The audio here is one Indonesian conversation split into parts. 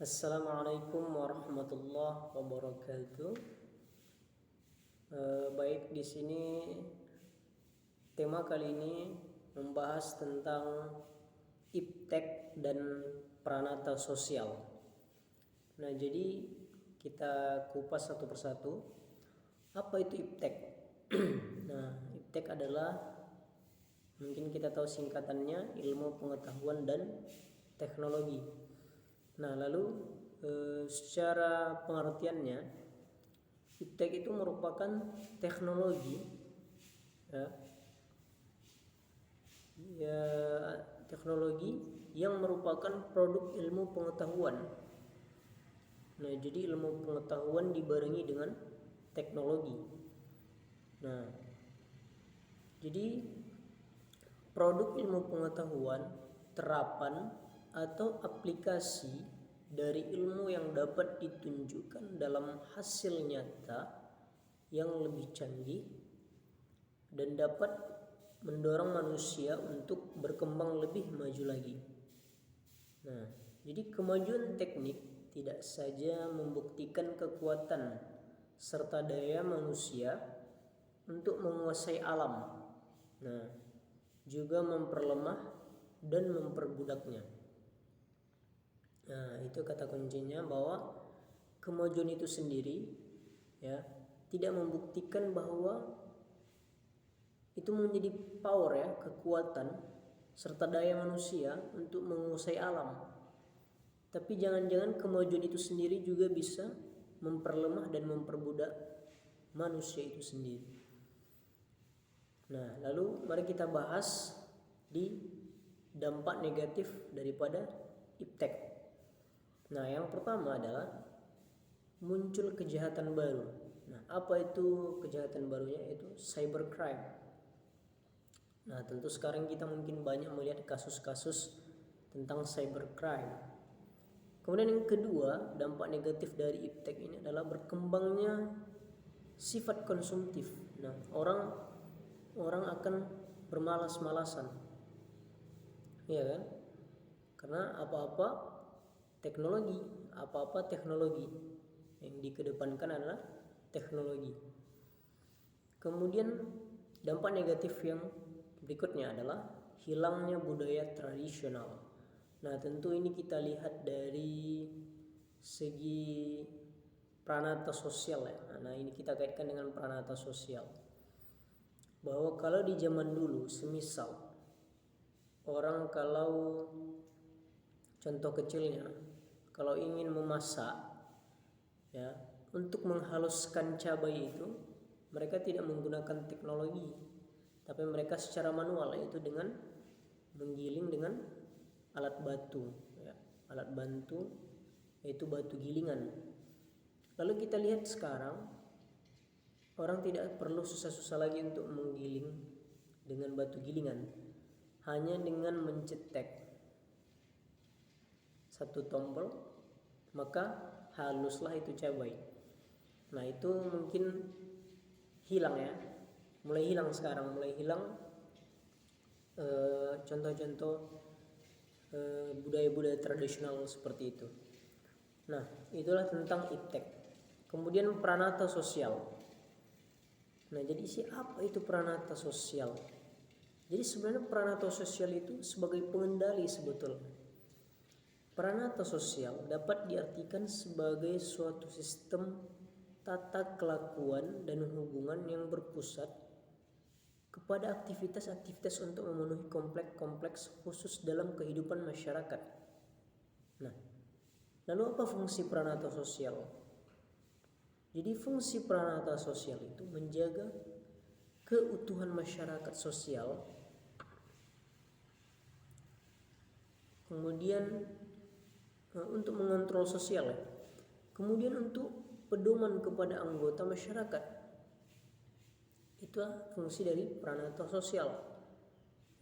Assalamualaikum warahmatullahi wabarakatuh. Baik, di sini tema kali ini membahas tentang iptek dan pranata sosial. Nah, jadi kita kupas satu persatu. Apa itu iptek? Nah, iptek adalah, mungkin kita tahu singkatannya, ilmu pengetahuan dan teknologi. Nah, lalu secara pengertiannya, iptek itu merupakan teknologi, teknologi yang merupakan produk ilmu pengetahuan. Nah, jadi ilmu pengetahuan dibarengi dengan teknologi. Nah, jadi produk ilmu pengetahuan, terapan atau aplikasi dari ilmu yang dapat ditunjukkan dalam hasil nyata yang lebih canggih dan dapat mendorong manusia untuk berkembang lebih maju lagi. Nah, jadi kemajuan teknik tidak saja membuktikan kekuatan serta daya manusia untuk menguasai alam, nah, juga memperlemah dan memperbudaknya. Nah, itu kata kuncinya, bahwa kemajuan itu sendiri tidak membuktikan bahwa itu menjadi power, kekuatan serta daya manusia untuk menguasai alam. Tapi jangan-jangan kemajuan itu sendiri juga bisa memperlemah dan memperbudak manusia itu sendiri. Nah, lalu mari kita bahas di dampak negatif daripada iptek. Nah, yang pertama adalah muncul kejahatan baru. Nah, apa itu kejahatan barunya? Itu cybercrime. Nah, tentu sekarang kita mungkin banyak melihat kasus-kasus tentang cybercrime. Kemudian yang kedua, dampak negatif dari iptek ini adalah berkembangnya sifat konsumtif. Nah, orang akan bermalas-malasan, iya kan? Karena apa-apa teknologi yang dikedepankan adalah teknologi. Kemudian dampak negatif yang berikutnya adalah hilangnya budaya tradisional. Nah, tentu ini kita lihat dari segi pranata sosial ya. Nah, ini kita kaitkan dengan pranata sosial, bahwa kalau di zaman dulu, semisal orang, kalau contoh kecilnya, kalau ingin memasak untuk menghaluskan cabai itu, mereka tidak menggunakan teknologi, tapi mereka secara manual, yaitu dengan menggiling dengan alat bantu, yaitu batu gilingan. Lalu kita lihat sekarang, orang tidak perlu susah-susah lagi untuk menggiling dengan batu gilingan, hanya dengan mencetek satu tombol, maka haluslah itu cabai. Nah, itu mungkin hilang mulai hilang sekarang, contoh-contoh budaya-budaya tradisional seperti itu. Nah, itulah tentang iptek. Kemudian pranata sosial. Nah, jadi apa itu pranata sosial? Jadi sebenarnya pranata sosial itu sebagai pengendali sebetulnya. Pranata sosial dapat diartikan sebagai suatu sistem tata kelakuan dan hubungan yang berpusat kepada aktivitas-aktivitas untuk memenuhi kompleks khusus dalam kehidupan masyarakat. Nah, lalu apa fungsi pranata sosial? Jadi fungsi pranata sosial itu menjaga keutuhan masyarakat sosial, kemudian untuk mengontrol sosial, kemudian untuk pedoman kepada anggota masyarakat. Itulah fungsi dari pranata sosial.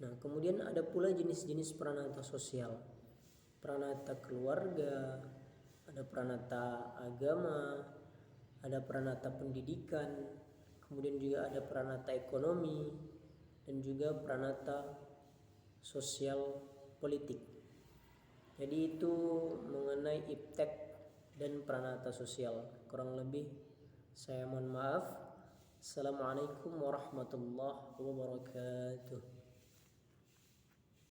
Nah, kemudian ada pula jenis-jenis pranata sosial. Pranata keluarga, ada pranata agama, ada pranata pendidikan, kemudian juga ada pranata ekonomi, dan juga pranata sosial politik. Jadi itu mengenai iptek dan pranata sosial. Kurang lebih saya mohon maaf. Assalamualaikum warahmatullahi wabarakatuh.